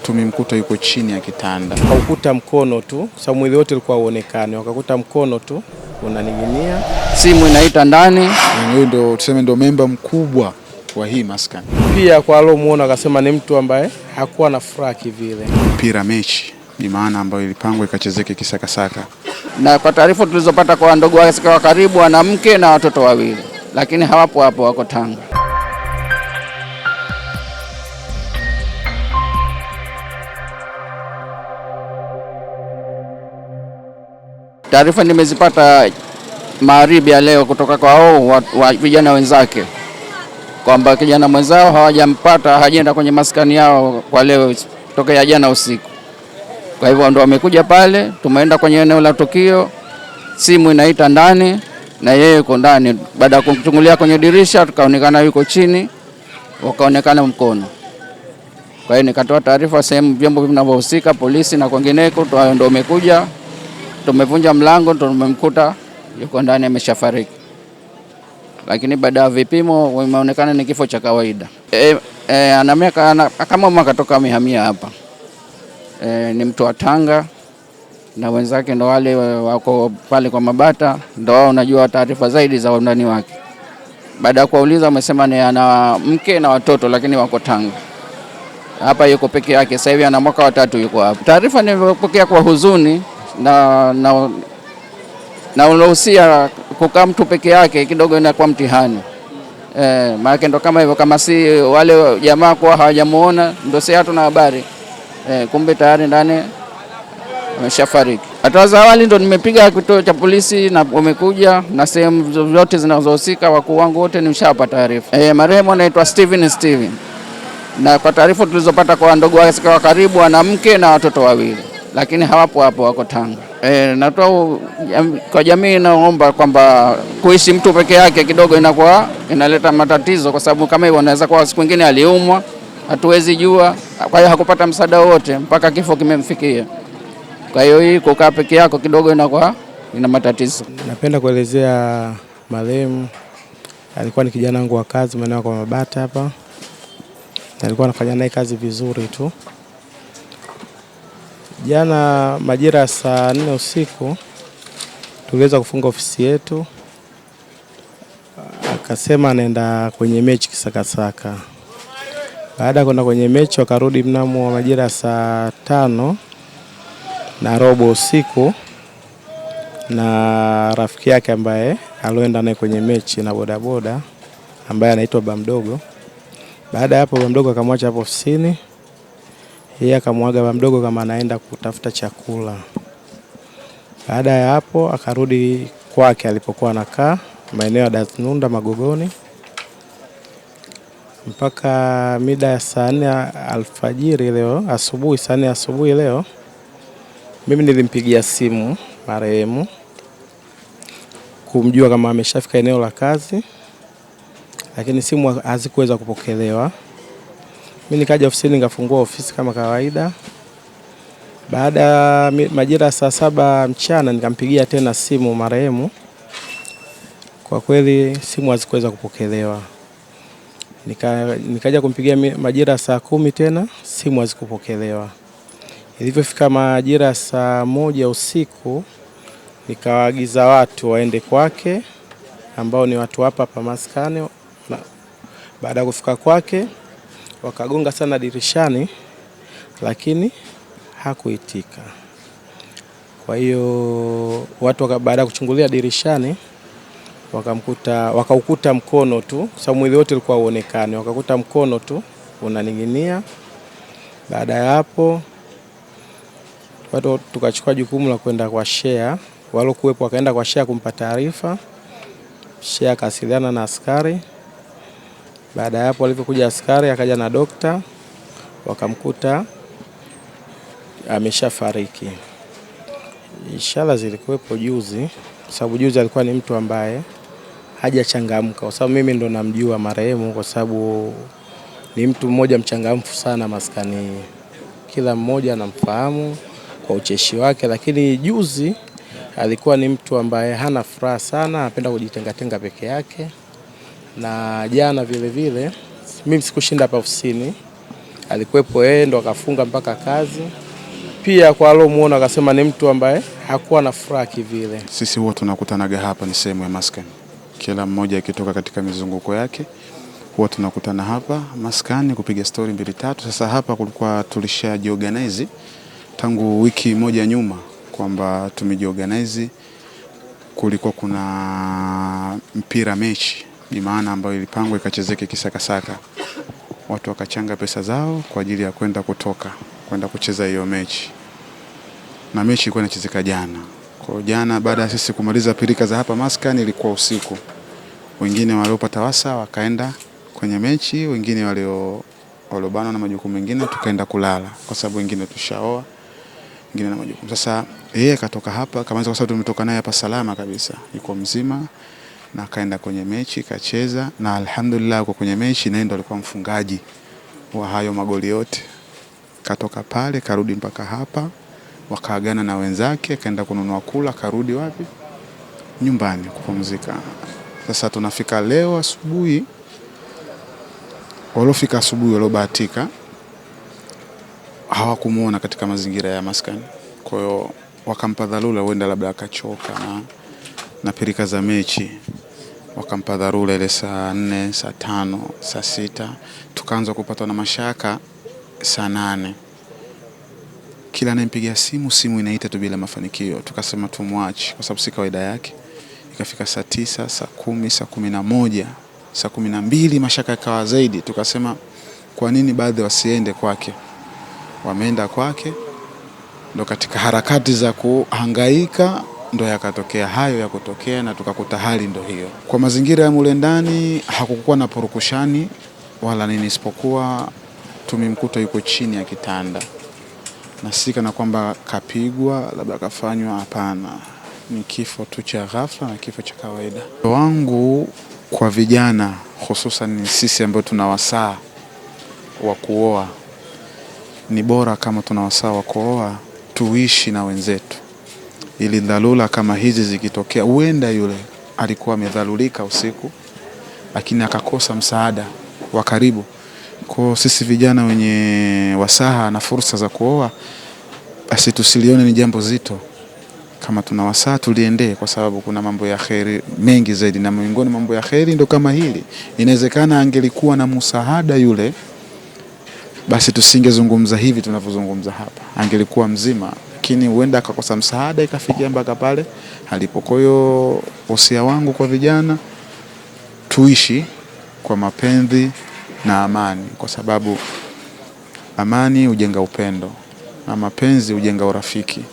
tumemkuta yuko chini ya kitanda. Wakakuta mkono tu, sababu mwili wote ulikuwa uonekane. Wakakuta mkono tu unaning'inia. Simu inaita ndani. Huyo ndo tuseme ndo memba mkubwa wa hii maskani. Pia kwa alomuona akasema ni mtu ambaye hakuwa na furaha kivile. Mpira mechi ni maana ambayo ilipangwa ikachezeke kisakasaka. Na kwa taarifa tulizopata kwa ndugu wake wa karibu, ana mke na watoto wawili, lakini hawapo hapo, wako Tanga. Taarifa nimezipata magharibi ya leo kutoka kwa hao vijana wenzake kwamba kijana mwenzao hawajampata, hajaenda kwenye maskani yao kwa leo tokea jana usiku. Kwa hivyo ndo wamekuja pale, tumeenda kwenye eneo la tukio, simu inaita ndani na yeye yuko ndani. Baada ya kumchungulia kwenye dirisha tukaonekana yuko chini, wakaonekana mkono. Kwa hiyo nikatoa taarifa sehemu vyombo vinavyohusika, polisi na kwingineko, ndio wamekuja. Tumevunja mlango, tumemkuta yuko ndani ameshafariki. Lakini baada ya vipimo imeonekana ni kifo cha kawaida. Ana miaka kama mwaka toka amehamia hapa. Ni mtu wa Tanga na wenzake ndo wale wako pale kwa Mabata, ndo wao unajua taarifa zaidi za undani wake. Baada ya kuuliza wamesema ni ana mke na watoto, lakini wako Tanga. Hapa yuko peke yake, sasa hivi ana mwaka wa 3 yuko hapa. Taarifa nilipokea kwa huzuni na unahusia kukaa mtu peke yake kidogo inakuwa mtihani. Maana ndo kama hivyo, kama si wale jamaa kwa hawajamuona ndo sasa hatuna habari. Kumbe tayari ndani ameshafariki. Hatua za awali ndo nimepiga kituo cha polisi na wamekuja na sehemu zote zinazohusika, wakuu wangu wote nimeshapata taarifa. Marehemu anaitwa Steven. Na kwa taarifa tulizopata kwa ndugu wake wa karibu, ana mke na watoto wawili, lakini hawapo hapo, wako Tanga. Natoa kwa jamii naomba kwamba kuishi mtu peke yake kidogo inakuwa inaleta matatizo, kwa sababu kama hivyo anaweza kuwa siku nyingine aliumwa, hatuwezi jua. Kwa hiyo hakupata msaada wote mpaka kifo kimemfikia. Kwa hiyo hii kukaa peke yako kidogo inakuwa ina matatizo. Napenda kuelezea marehemu alikuwa ni kijana wangu wa kazi maeneo kwa Mabata hapa. Alikuwa anafanya naye kazi vizuri tu. Jana majira saa 4 usiku tuliweza kufunga ofisi yetu. Akasema anaenda kwenye mechi kisakasaka. Baada ya kwenda kwenye mechi wakarudi mnamo majira saa 5:15 usiku na rafiki yake ambaye aloenda naye kwenye mechi na bodaboda ambaye anaitwa Bamdogo. Baada ya hapo Bamdogo akamwacha hapo ofisini. Yeye akamwaga Bamdogo kama anaenda kutafuta chakula. Baada ya hapo akarudi kwake alipokuwa anakaa maeneo ya Daznunda Magogoni. Mpaka mida ya saa 4 alfajiri leo, asubuhi, saa 4 asubuhi leo, mimi nilimpigia simu marehemu kumjua kama ameshafika eneo la kazi, lakini simu hazikuweza kupokelewa. Mimi nikaja ofisini nikafungua ofisi kama kawaida. Baada ya majira saa 7 mchana nikampigia tena simu marehemu. Kwa kweli simu hazikuweza kupokelewa. Nikaja kumpigia majira saa 10 tena, simu hazikupokelewa. Ilipofika majira saa 1 usiku nikawaagiza watu waende kwake ambao ni watu hapa maskani. Baada ya kufika kwake wakagonga sana dirishani, lakini hakuitika. Kwa hiyo watu baada ya kuchungulia dirishani wakaukuta mkono tu, sababu mwili wote ulikuwa uonekane. Wakakuta mkono tu unaning'inia. Baada ya hapo watu tukachukua jukumu la kwenda kwa shea. Walokuwepo wakaenda kwa shea kumpa taarifa. Shea akasiliana na askari. Baada ya hapo alipokuja askari akaja na dokta, wakamkuta ameshafariki. Ishara zilikuwepo juzi, sababu juzi alikuwa ni mtu ambaye hajachangamka, kwa sababu mimi ndo namjua marehemu, kwa sababu ni mtu mmoja mchangamfu sana maskani. Kila mmoja anamfahamu kwa ucheshi wake, lakini juzi alikuwa ni mtu ambaye hana furaha sana, anapenda kujitenga peke yake. Na jana vile vile mimi sikushinda hapa ofisini, alikuwepo yeye ndo akafunga mpaka kazi. Pia kwa alomuona akasema ni mtu ambaye hakuwa na furaha kivile. Sisi huwa tunakutanaga hapa, ni sehemu ya maskani. Kila mmoja akitoka katika mizunguko yake huwa tunakutana hapa maskani kupiga story 2-3. Sasa hapa kulikuwa tulishajiorganize tangu wiki moja nyuma kwamba tumejiorganize. Kulikuwa kuna mpira mechi bimaana ambayo ilipangwa ikachezeke kisakasaka. Watu wakachanga pesa zao kwa ajili ya kwenda kucheza hiyo mechi. Na mechi ilikuwa inachezeka jana. Kwa jana baada ya sisi kumaliza pirika za hapa maskani ilikuwa usiku. Wengine waliopata wasa wakaenda kwenye mechi, wengine waliobana na majukumu mengine tukaenda kulala kwa sababu wengine tushaoa, wengine na majukumu. Sasa yeye akatoka hapa kama kwa sababu tumetoka naye hapa salama kabisa, yuko mzima na akaenda kwenye mechi kacheza, na alhamdulillah kwa kwenye mechi na ndo alikuwa mfungaji wa hayo magoli yote. Katoka pale karudi mpaka hapa, wakaagana na wenzake, kaenda kununua kula, karudi wapi? Nyumbani kupumzika. Sasa tunafika leo asubuhi, walofika asubuhi waliobahatika hawakumuona katika mazingira ya maskani. Kwa hiyo wakampa dharura, huenda labda akachoka na pirika za mechi. Wakampa dharura ile saa 4, saa 5, saa 6. Tukaanza kupatwa na mashaka saa 8. Kila anayempigia simu inaita tu bila mafanikio. Tukasema tumwache kwa sababu si kawaida yake. Ikafika saa 9, saa 10, saa 11, saa 12 mashaka yakawa zaidi. Tukasema kwa nini baadhi wasiende kwake? Wameenda kwake, ndo katika harakati za kuhangaika ndo yakatokea hayo ya kutokea, na tukakuta hali ndo hiyo. Kwa mazingira ya mule ndani hakukuwa na purukushani wala nini, isipokuwa tumemkuta yuko chini ya kitanda. Na sika na kwamba kapigwa labda kafanywa, hapana. Ni kifo tu cha ghafla na kifo cha kawaida. Wangu kwa vijana hususan sisi ambao tuna wasaa wa kuoa, ni bora kama tuna wasaa wa kuoa tuishi na wenzetu, ili dharura kama hizi zikitokea, huenda yule alikuwa amedhalulika usiku lakini akakosa msaada wa karibu. Kwa sisi vijana wenye wasaa na fursa za kuoa, basi tusilione ni jambo zito. Kama tuna wasaa tuliendee, kwa sababu kuna mambo ya kheri mengi zaidi, na miongoni mambo ya kheri ndo kama hili. Inawezekana angelikuwa na msaada yule, basi tusingezungumza hivi tunavyozungumza hapa, angelikuwa mzima, lakini huenda akakosa msaada ikafikia mpaka pale alipo. Kwa hiyo wosia wangu kwa vijana, tuishi kwa mapenzi na amani, kwa sababu amani hujenga upendo na mapenzi hujenga urafiki.